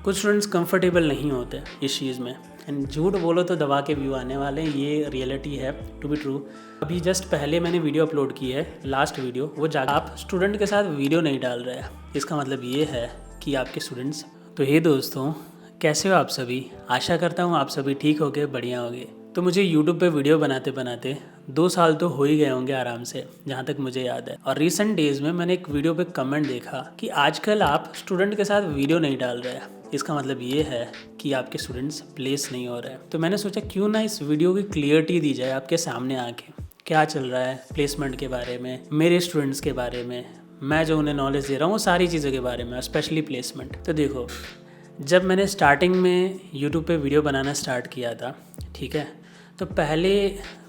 कुछ students comfortable नहीं होते इस चीज़ में, एंड झूठ बोलो तो दबा के व्यू आने वाले हैं, ये रियलिटी है, टू बी ट्रू। अभी जस्ट पहले मैंने वीडियो अपलोड की है, लास्ट वीडियो, वो जाकर आप स्टूडेंट के साथ वीडियो नहीं डाल रहे हैं, इसका मतलब ये है कि आपके स्टूडेंट्स। तो हे दोस्तों, कैसे हो आप सभी? आशा करता हूँ आप सभी ठीक हो गए, बढ़िया हो गए। तो मुझे यूट्यूब पे वीडियो बनाते बनाते 2 साल तो हो ही गए होंगे आराम से, जहाँ तक मुझे याद है। और रिसेंट डेज़ में मैंने एक वीडियो पे कमेंट देखा कि आजकल आप स्टूडेंट के साथ वीडियो नहीं डाल रहे हैं, इसका मतलब ये है कि आपके स्टूडेंट्स प्लेस नहीं हो रहे हैं। तो मैंने सोचा क्यों ना इस वीडियो की क्लियरिटी दी जाए आपके सामने आके, क्या चल रहा है प्लेसमेंट के बारे में, मेरे स्टूडेंट्स के बारे में, मैं जो उन्हें नॉलेज दे रहा हूँ वो सारी चीज़ों के बारे में, स्पेशली प्लेसमेंट। तो देखो, जब मैंने स्टार्टिंग में यूट्यूब पे वीडियो बनाना स्टार्ट किया था, ठीक है, तो पहले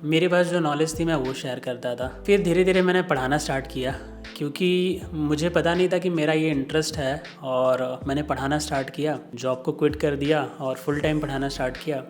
मेरे पास जो नॉलेज थी मैं वो शेयर करता था। फिर धीरे धीरे मैंने पढ़ाना स्टार्ट किया, क्योंकि मुझे पता नहीं था कि मेरा ये इंटरेस्ट है, और मैंने पढ़ाना स्टार्ट किया, जॉब को क्विट कर दिया और फुल टाइम पढ़ाना स्टार्ट किया,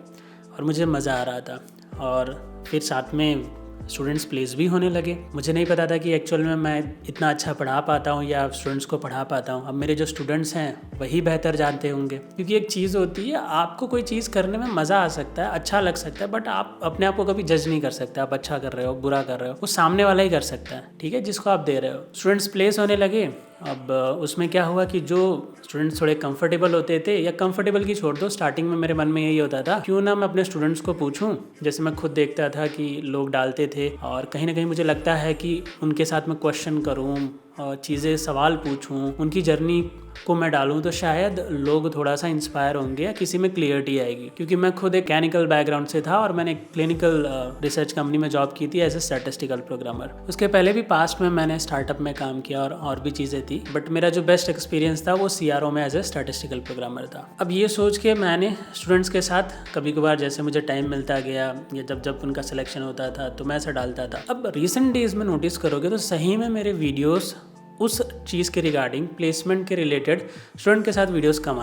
और मुझे मज़ा आ रहा था। और फिर साथ में स्टूडेंट्स प्लेस भी होने लगे। मुझे नहीं पता था कि एक्चुअल में मैं इतना अच्छा पढ़ा पाता हूँ या स्टूडेंट्स को पढ़ा पाता हूँ। अब मेरे जो स्टूडेंट्स हैं वही बेहतर जानते होंगे, क्योंकि एक चीज़ होती है, आपको कोई चीज़ करने में मज़ा आ सकता है, अच्छा लग सकता है, बट आप अपने आप को कभी जज नहीं कर सकते। आप अच्छा कर रहे हो, बुरा कर रहे हो, वो सामने वाला ही कर सकता है, ठीक है, जिसको आप दे रहे हो। स्टूडेंट्स प्लेस होने लगे। अब उसमें क्या हुआ कि जो स्टूडेंट्स थोड़े कंफर्टेबल होते थे, या कंफर्टेबल की छोड़ दो, स्टार्टिंग में मेरे मन में यही होता था क्यों ना मैं अपने स्टूडेंट्स को पूछूं। जैसे मैं खुद देखता था कि लोग डालते थे, और कहीं ना कहीं मुझे लगता है कि उनके साथ मैं क्वेश्चन करूं और चीज़ें सवाल पूछूं, उनकी जर्नी को मैं डालूं, तो शायद लोग थोड़ा सा इंस्पायर होंगे या किसी में क्लियरिटी आएगी। क्योंकि मैं खुद एक मैकेनिकल बैकग्राउंड से था, और मैंने क्लिनिकल रिसर्च कंपनी में जॉब की थी एज ए स्टैटिस्टिकल प्रोग्रामर। उसके पहले भी पास्ट में मैंने स्टार्टअप में काम किया और भी चीज़ें थी, बट मेरा जो बेस्ट एक्सपीरियंस था वो CRO में एज ए स्टैटिस्टिकल प्रोग्रामर था। अब ये सोच के मैंने स्टूडेंट्स के साथ कभी कभार, जैसे मुझे टाइम मिलता गया या जब जब उनका सिलेक्शन होता था, तो मैं ऐसा डालता था। अब रिसेंट डेज में नोटिस करोगे तो सही में मेरे वीडियोस उस चीज़ के रिगार्डिंग, प्लेसमेंट के रिलेटेड स्टूडेंट के साथ वीडियोस कम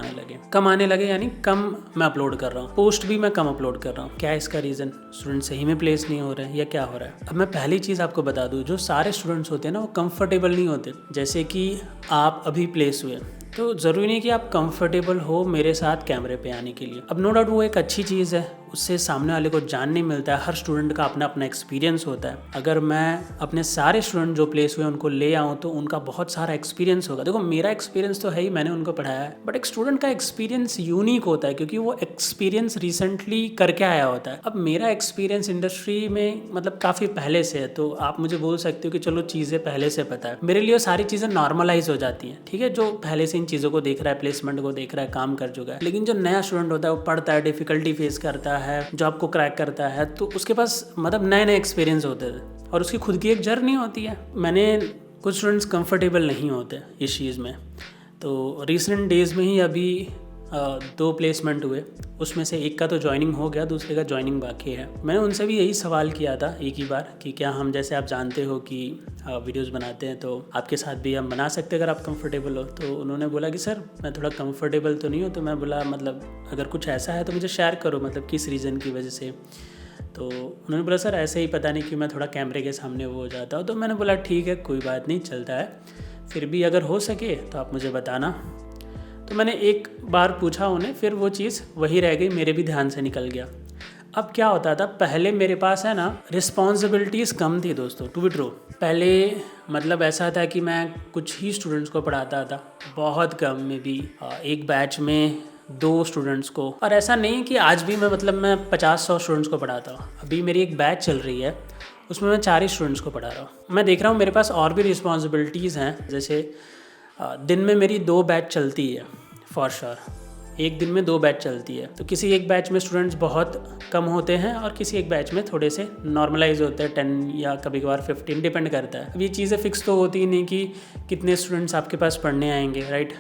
आने लगे, यानी कम मैं अपलोड कर रहा हूँ, पोस्ट भी मैं कम अपलोड कर रहा हूँ। क्या है इसका रीज़न? स्टूडेंट सही में प्लेस नहीं हो रहे हैं या क्या हो रहा है? अब मैं पहली चीज़ आपको बता दूँ, जो सारे स्टूडेंट्स होते हैं ना, वो कंफर्टेबल नहीं होते। जैसे कि आप अभी प्लेस हुए, तो ज़रूरी नहीं कि आप कंफर्टेबल हो मेरे साथ कैमरे पे आने के लिए। अब नो डाउट वो एक अच्छी चीज़ है, उससे सामने वाले को जानने मिलता है। हर स्टूडेंट का अपना अपना एक्सपीरियंस होता है। अगर मैं अपने सारे स्टूडेंट जो प्लेस हुए उनको ले आऊँ, तो उनका बहुत सारा एक्सपीरियंस होगा। देखो, मेरा एक्सपीरियंस तो है ही, मैंने उनको पढ़ाया है, बट एक स्टूडेंट का एक्सपीरियंस यूनिक होता है, क्योंकि वो एक्सपीरियंस रिसेंटली करके आया होता है। अब मेरा एक्सपीरियंस इंडस्ट्री में मतलब काफ़ी पहले से है, तो आप मुझे बोल सकते हो कि चलो चीज़ें पहले से पता है। मेरे लिए सारी चीज़ें नॉर्मलाइज हो जाती हैं, ठीक है, जो पहले से इन चीज़ों को देख रहा है, प्लेसमेंट को देख रहा है, काम कर चुका है। लेकिन जो नया स्टूडेंट होता है, वो पढ़ता है, डिफिकल्टी फेस करता है, जॉब को क्रैक करता है, तो उसके पास मतलब नए नए एक्सपीरियंस होते थे, और उसकी खुद की एक जर्नी होती है। कुछ स्टूडेंट्स कंफर्टेबल नहीं होते इस चीज़ में। तो रिसेंट डेज़ में ही अभी 2 प्लेसमेंट हुए, उसमें से एक का तो ज्वाइनिंग हो गया, दूसरे का ज्वाइनिंग बाकी है। मैंने उनसे भी यही सवाल किया था एक ही बार कि क्या हम, जैसे आप जानते हो कि वीडियोस बनाते हैं, तो आपके साथ भी हम बना सकते हैं अगर आप कंफर्टेबल हो। तो उन्होंने बोला कि सर मैं थोड़ा कंफर्टेबल तो नहीं हूँ। तो मैं बोला मतलब अगर कुछ ऐसा है तो मुझे शेयर करो, मतलब किस रीज़न की वजह से। तो उन्होंने बोला सर ऐसे ही, पता नहीं कि मैं थोड़ा कैमरे के सामने वो हो जाता हूँ। तो मैंने बोला ठीक है, कोई बात नहीं, चलता है, फिर भी अगर हो सके तो आप मुझे बताना। तो मैंने एक बार पूछा उन्हें, फिर वो चीज़ वही रह गई, मेरे भी ध्यान से निकल गया। अब क्या होता था, पहले मेरे पास है ना रिस्पॉन्सिबिलिटीज़ कम थी दोस्तों, टू बी ट्रू। पहले मतलब ऐसा था कि मैं कुछ ही स्टूडेंट्स को पढ़ाता था, बहुत कम में भी एक बैच में 2 स्टूडेंट्स को। और ऐसा नहीं कि आज भी मैं 50-100 स्टूडेंट्स को पढ़ाता हूँ। अभी मेरी एक बैच चल रही है, उसमें मैं 4 ही स्टूडेंट्स को पढ़ा रहा हूँ। मैं देख रहा हूँ मेरे पास और भी रिस्पॉन्सिबिलिटीज़ हैं। जैसे दिन में मेरी 2 बैच चलती है फॉर श्योर, एक दिन में 2 बैच चलती है। तो किसी एक बैच में स्टूडेंट्स बहुत कम होते हैं, और किसी एक बैच में थोड़े से नॉर्मलाइज होते हैं, 10 या कभी कभार 15, डिपेंड करता है। अब ये चीज़ें फिक्स तो होती ही नहीं कि कितने स्टूडेंट्स आपके पास पढ़ने आएंगे, राइट।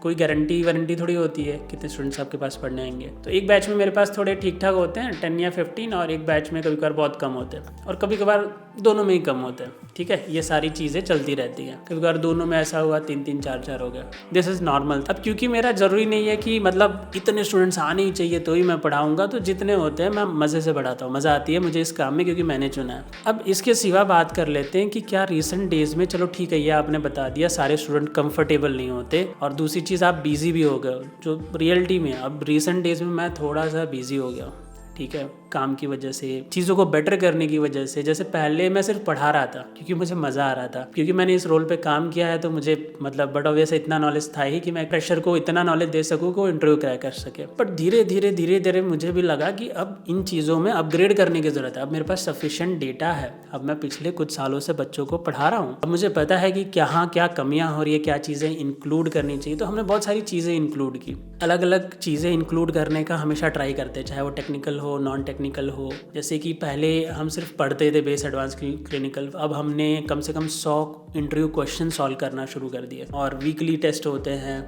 कोई गारंटी थोड़ी होती है कितने स्टूडेंट्स आपके पास पढ़ने आएंगे। तो एक बैच में मेरे पास थोड़े ठीक ठाक होते हैं, 10 या 15, और एक बैच में कभी कभार बहुत कम होते हैं, और कभी कभार दोनों में ही कम होते हैं। ठीक है, ये सारी चीज़ें चलती रहती हैं। कभी कभार दोनों में ऐसा हुआ 3-3 4-4 हो गया, दिस इज़ नॉर्मल। अब क्योंकि मेरा ज़रूरी नहीं है कि मतलब इतने स्टूडेंट्स आने ही चाहिए तो ही मैं पढ़ाऊँगा, तो जितने होते हैं मैं मज़े से पढ़ाता हूँ। मज़ा आती है मुझे इस काम में क्योंकि मैंने चुना है। अब इसके सिवा बात कर लेते हैं कि क्या रिसेंट डेज़ में, चलो ठीक है ये आपने बता दिया, सारे स्टूडेंट कंफर्टेबल नहीं होते और दूसरी चीज़ आप बिज़ी भी हो गए हो, जो रियलिटी में अब रिसेंट डेज़ में मैं थोड़ा सा बिज़ी हो गया हूँ, ठीक है, काम की वजह से, चीज़ों को बेटर करने की वजह से। जैसे पहले मैं सिर्फ पढ़ा रहा था क्योंकि मुझे मज़ा आ रहा था, क्योंकि मैंने इस रोल पे काम किया है, तो मुझे मतलब बट ऑब्वियसली इतना नॉलेज था ही कि मैं प्रेशर को इतना नॉलेज दे सकूँ कि वो इंटरव्यू क्रैक कर सके। बट धीरे धीरे मुझे भी लगा कि अब इन चीज़ों में अपग्रेड करने की ज़रूरत है। अब मेरे पास सफिशिएंट डेटा है, अब मैं पिछले कुछ सालों से बच्चों को पढ़ा रहा हूँ, अब मुझे पता है कि कहाँ क्या कमियाँ हो रही है, क्या चीज़ें इंक्लूड करनी चाहिए। तो हमने बहुत सारी चीज़ें इंक्लूड की, अलग अलग चीज़ें इंक्लूड करने का हमेशा ट्राई करते हैं, चाहे वो टेक्निकल हो नॉन टेक्निकल हो। जैसे कि पहले हम सिर्फ पढ़ते थे बेस एडवांस क्लिनिकल, अब हमने कम से कम 100 इंटरव्यू क्वेश्चन सॉल्व करना शुरू कर दिए। और वीकली टेस्ट होते हैं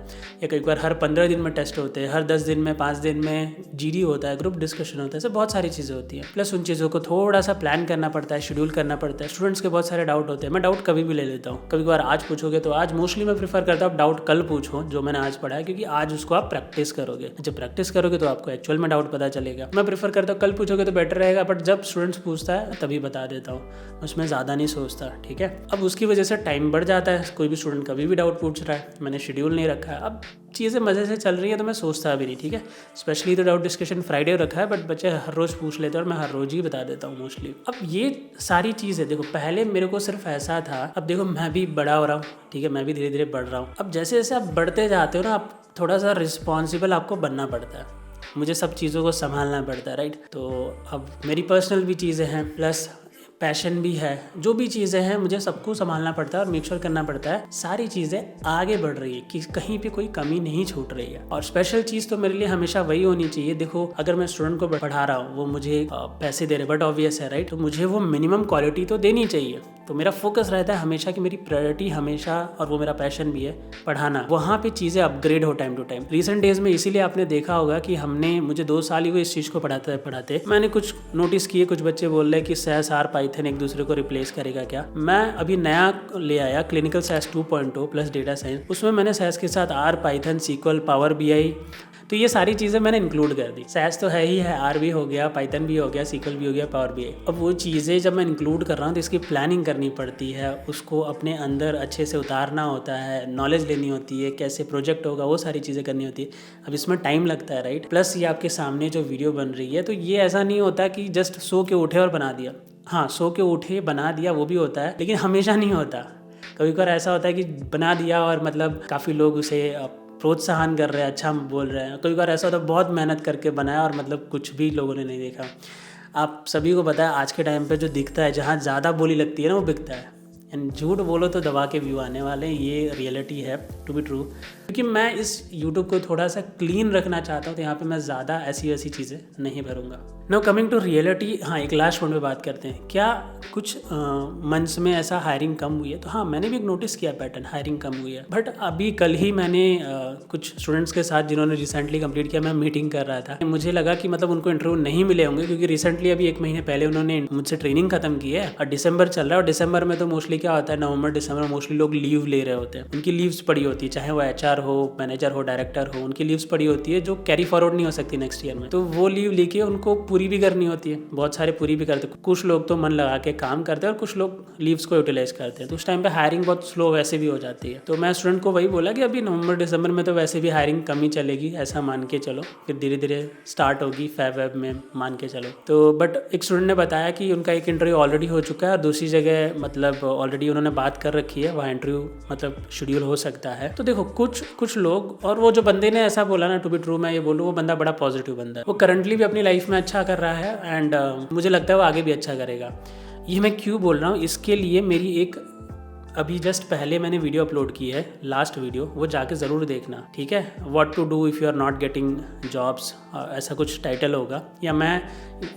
या कई बार हर 15 दिन में टेस्ट होते हैं, हर 10 दिन में 5 दिन में जीडी होता है, ग्रुप डिस्कशन होता है, सब बहुत सारी चीज़ें होती हैं। प्लस उन चीज़ों को थोड़ा सा प्लान करना पड़ता है, शेड्यूल करना पड़ता है। स्टूडेंट्स के बहुत सारे डाउट होते हैं, मैं डाउट कभी भी ले लेता हूँ। कभी बार आज पूछोगे तो आज, मोस्टली मैं प्रीफर करता हूँ डाउट कल पूछो जो मैंने आज पढ़ा है, क्योंकि आज उसको आप प्रैक्टिस करोगे। जब प्रैक्टिस करोगे तो आपको एक्चुअल में डाउट पता चलेगा। मैं प्रीफर करता हूँ कल पूछोगे तो बेटर रहेगा, बट जब स्टूडेंट्स पूछता है तभी बता देता हूँ, उसमें ज़्यादा नहीं सोचता, ठीक है। अब उसकी वजह से टाइम बढ़ जाता है, कोई भी स्टूडेंट कभी भी डाउट पूछ रहा है, मैंने शेड्यूल नहीं रखा है। अब चीज़ें मज़े से चल रही है तो मैं सोचता भी नहीं, ठीक है। स्पेशली तो डाउट डिस्कशन फ्राइडे रखा है, बट बच्चे हर रोज़ पूछ लेते हैं और मैं हर रोज़ ही बता देता हूँ मोस्टली। अब ये सारी चीज़ें देखो, पहले मेरे को सिर्फ ऐसा था, अब देखो मैं भी बड़ा हो रहा हूँ, ठीक है, मैं भी धीरे धीरे बढ़ रहा हूँ। अब जैसे जैसे आप बढ़ते जाते हो ना, आप थोड़ा सा रिस्पॉन्सिबल आपको बनना पड़ता है, मुझे सब चीज़ों को संभालना पड़ता है, राइट। तो अब मेरी पर्सनल भी चीज़ें हैं, प्लस पैशन भी है, जो भी चीज़ें हैं मुझे सबको संभालना पड़ता है और मेक श्योर करना पड़ता है सारी चीज़ें आगे बढ़ रही है, कि कहीं पे कोई कमी नहीं छूट रही है। और स्पेशल चीज़ तो मेरे लिए हमेशा वही होनी चाहिए। देखो अगर मैं स्टूडेंट को पढ़ा रहा हूँ, वो मुझे पैसे दे रहे, बट ऑब्वियस है, राइट, तो मुझे वो मिनिमम क्वालिटी तो देनी चाहिए। तो मेरा फोकस रहता है हमेशा कि मेरी प्रायोरिटी हमेशा, और वो मेरा पैशन भी है पढ़ाना, वहाँ पे चीज़ें अपग्रेड हो time to time. Recent days में इसीलिए आपने देखा होगा कि हमने, मुझे 2 साल ही हुए इस चीज़ को पढ़ाते मैंने कुछ नोटिस किए, कुछ बच्चे बोल रहे हैं कि सैस आर पाइथन एक दूसरे को रिप्लेस करेगा क्या। मैं अभी नया ले आया clinical SAS 2.0 plus data science, उसमें मैंने सैस के साथ R, Python, SQL, Power BI, तो ये सारी चीज़ें मैंने इंक्लूड कर दी। सैस तो है ही है, आर भी हो गया, पाइथन भी हो गया, सीक्वल भी हो गया, पावर बीआई। अब वो चीज़ें जब मैं इंक्लूड कर रहा हूँ तो इसकी प्लानिंग करनी पड़ती है, उसको अपने अंदर अच्छे से उतारना होता है, नॉलेज लेनी होती है, कैसे प्रोजेक्ट होगा, वो सारी चीज़ें करनी होती है। अब इसमें टाइम लगता है, राइट। प्लस ये आपके सामने जो वीडियो बन रही है, तो ये ऐसा नहीं होता कि जस्ट सो के उठे और बना दिया। हाँ, सो के उठे बना दिया वो भी होता है, लेकिन हमेशा नहीं होता। कभी कभार ऐसा होता है कि बना दिया और मतलब काफ़ी लोग उसे प्रोत्साहन कर रहे हैं, अच्छा बोल रहे हैं। कई बार ऐसा होता है बहुत मेहनत करके बनाया और मतलब कुछ भी लोगों ने नहीं देखा। आप सभी को पता है आज के टाइम पे जो दिखता है, जहाँ ज़्यादा बोली लगती है ना, वो बिकता है। एंड झूठ बोलो तो दबा के व्यू आने वाले, ये रियलिटी है, टू बी ट्रू। क्योंकि मैं इस यूट्यूब को थोड़ा सा क्लीन रखना चाहता हूँ, तो यहाँ पे मैं ज़्यादा ऐसी वैसी चीज़ें नहीं भरूँगा। नाउ कमिंग टू रियलिटी, हाँ एक लास्ट पॉइंट पे बात करते हैं। क्या कुछ मंथ्स में ऐसा हायरिंग कम हुई है? तो हाँ, मैंने भी एक नोटिस किया पैटर्न, हायरिंग कम हुई है। बट अभी कल ही मैंने कुछ स्टूडेंट्स के साथ जिन्होंने रिसेंटली कंप्लीट किया, मैं मीटिंग कर रहा था, मुझे लगा कि मतलब उनको इंटरव्यू नहीं मिले होंगे, क्योंकि रिसेंटली अभी 1 महीने पहले उन्होंने मुझसे ट्रेनिंग खत्म की है और दिसंबर चल रहा है। और दिसंबर में तो मोस्टली क्या होता है, नवंबर दिसंबर मोस्टली लोग लीव ले रहे होते हैं, उनकी लीव्स पड़ी होती है, चाहे वो HR हो, मैनेजर हो, डायरेक्टर हो, उनकी लीव्स पड़ी होती है जो कैरी फॉरवर्ड नहीं हो सकती नेक्स्ट ईयर में। तो वो लीव लेके उनको पूरी भी करनी होती है, बहुत सारे पूरी भी करते हैं। कुछ लोग तो मन लगा के काम करते हैं और कुछ लोग लीव्स को यूटिलाइज करते हैं, तो उस टाइम पे हायरिंग बहुत स्लो वैसे भी हो जाती है। तो मैं स्टूडेंट को वही बोला कि अभी नवंबर दिसंबर में तो वैसे भी हायरिंग कम ही चलेगी, ऐसा मान के चलो, फिर धीरे धीरे स्टार्ट होगी फेब वेब में, मान के चलो। तो बट एक स्टूडेंट ने बताया कि उनका एक इंटरव्यू ऑलरेडी हो चुका है और दूसरी जगह मतलब ऑलरेडी उन्होंने बात कर रखी है, वहाँ इंटरव्यू मतलब शेड्यूल हो सकता है। तो देखो कुछ लोग, और वो जो बंदे ने ऐसा बोला ना, टू बी ट्रू मैं ये बोलूँ, वो बंदा बड़ा पॉजिटिव बंदा है, वो करंटली भी अपनी लाइफ में अच्छा कर रहा है एंड मुझे लगता है वो आगे भी अच्छा करेगा। ये मैं क्यों बोल रहा हूँ, इसके लिए मेरी एक अभी जस्ट पहले मैंने वीडियो अपलोड की है, लास्ट वीडियो, वो जाके ज़रूर देखना, ठीक है। What to do if you are not getting jobs, ऐसा कुछ टाइटल होगा, या मैं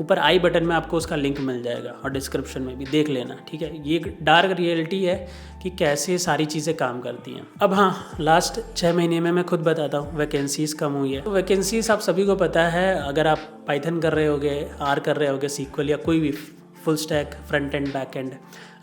ऊपर आई बटन में आपको उसका लिंक मिल जाएगा और डिस्क्रिप्शन में भी देख लेना, ठीक है। ये एक डार्क रियलिटी है कि कैसे सारी चीज़ें काम करती हैं। अब हाँ, लास्ट 6 महीने में मैं खुद बताता हूँ, वैकेंसीज़ कम हुई है। तो वैकेंसीज़ आप सभी को पता है, अगर आप पाइथन कर रहे होगे, आर कर रहे होगे, सीक्वल या कोई भी full stack, front end back and,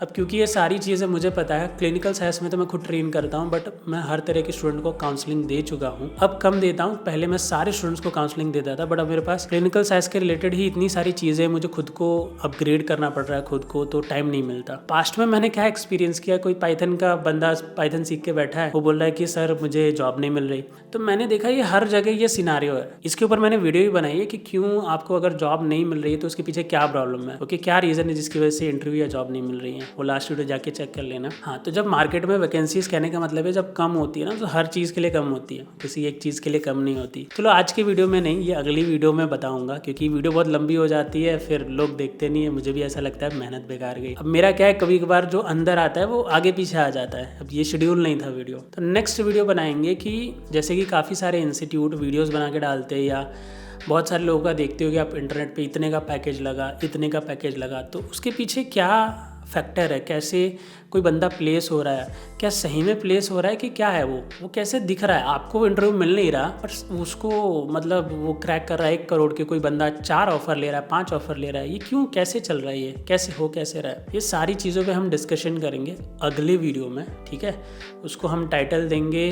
अब क्योंकि ये सारी चीज़ें मुझे पता है, क्लिनिकल साइंस में तो मैं खुद ट्रेन करता हूँ, बट मैं हर तरह के स्टूडेंट को काउंसलिंग दे चुका हूँ। अब कम देता हूँ, पहले मैं सारे स्टूडेंट्स को काउंसलिंग देता था, बट अब मेरे पास क्लिनिकल साइंस के रिलेटेड ही इतनी सारी चीज़ें, मुझे खुद को अपग्रेड करना पड़ रहा है खुद को, तो टाइम नहीं मिलता। पास्ट में मैंने क्या एक्सपीरियंस किया, कोई पाइथन का बंदा पाइथन सीख के बैठा है, वो बोल रहा है कि सर मुझे जॉब नहीं मिल रही, तो मैंने देखा ये हर जगह ये सिनारियो है। इसके ऊपर मैंने वीडियो भी बनाई है कि क्यों आपको अगर जॉब नहीं मिल रही है तो उसके पीछे क्या प्रॉब्लम है, ओके, क्या रीज़न है जिसकी वजह से इंटरव्यू या जॉब नहीं मिल रही है। वो लास्ट वीडियो जाके चेक कर लेना। हाँ, तो जब मार्केट में वैकेंसीज, कहने का मतलब है जब कम होती है ना, तो हर चीज़ के लिए कम होती है, किसी एक चीज़ के लिए कम नहीं होती। चलो आज की वीडियो में नहीं, ये अगली वीडियो में बताऊंगा, क्योंकि वीडियो बहुत लंबी हो जाती है, फिर लोग देखते नहीं है, मुझे भी ऐसा लगता है मेहनत बेकार गई। अब मेरा क्या है, कभी कभार जो अंदर आता है वो आगे पीछे आ जाता है। अब ये शेड्यूल नहीं था वीडियो, तो नेक्स्ट वीडियो बनाएंगे कि जैसे कि काफ़ी सारे इंस्टीट्यूट वीडियोज़ बना के डालते हैं, या बहुत सारे लोगों का देखते हो कि आप इंटरनेट पे इतने का पैकेज लगा, इतने का पैकेज लगा, तो उसके पीछे क्या फैक्टर है, कैसे कोई बंदा प्लेस हो रहा है, क्या सही में प्लेस हो रहा है कि क्या है, वो कैसे दिख रहा है। आपको इंटरव्यू मिल नहीं रहा, पर उसको मतलब वो क्रैक कर रहा है 1 करोड़ के कोई बंदा 4 ऑफर ले रहा है, 5 ऑफर ले रहा है, ये क्यों, कैसे चल रहा है, ये कैसे रहा है। ये सारी चीज़ों पे हम डिस्कशन करेंगे अगले वीडियो में, ठीक है। उसको हम टाइटल देंगे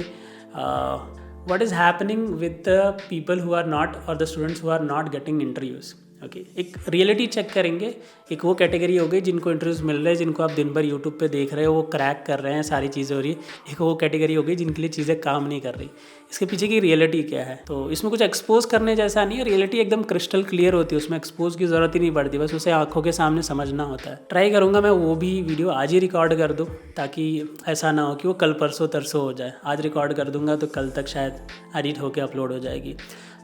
what is happening with the people who are not, or the students who are not getting interviews, okay. एक रियलिटी चेक करेंगे। एक वो कैटेगरी हो गई जिनको इंटरव्यूज मिल रहे हैं, जिनको आप दिन भर यूट्यूब पे देख रहे हो, वो क्रैक कर रहे हैं, सारी चीज़ें हो रही है। एक वो कैटेगरी हो गई जिनके लिए चीज़ें काम नहीं कर रही, इसके पीछे की रियलिटी क्या है। तो इसमें कुछ एक्सपोज करने जैसा नहीं है, रियलिटी एकदम क्रिस्टल क्लियर होती है, उसमें एक्सपोज की ज़रूरत ही नहीं पड़ती, बस उसे आंखों के सामने समझना होता है। ट्राई करूँगा मैं वो भी वीडियो आज ही रिकॉर्ड कर दूँ, ताकि ऐसा ना हो कि वो कल परसों तरसों हो जाए। आज रिकॉर्ड कर दूँगा तो कल तक शायद एडिट होकर अपलोड हो जाएगी।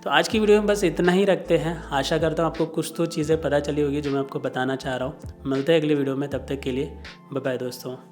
तो आज की वीडियो में बस इतना ही रखते हैं। आशा करता हूँ आपको कुछ तो चीज़ें पता चली होगी जो मैं आपको बताना चाह रहा हूँ। मिलते हैं अगले वीडियो में, तब तक के लिए बाय बाय दोस्तों।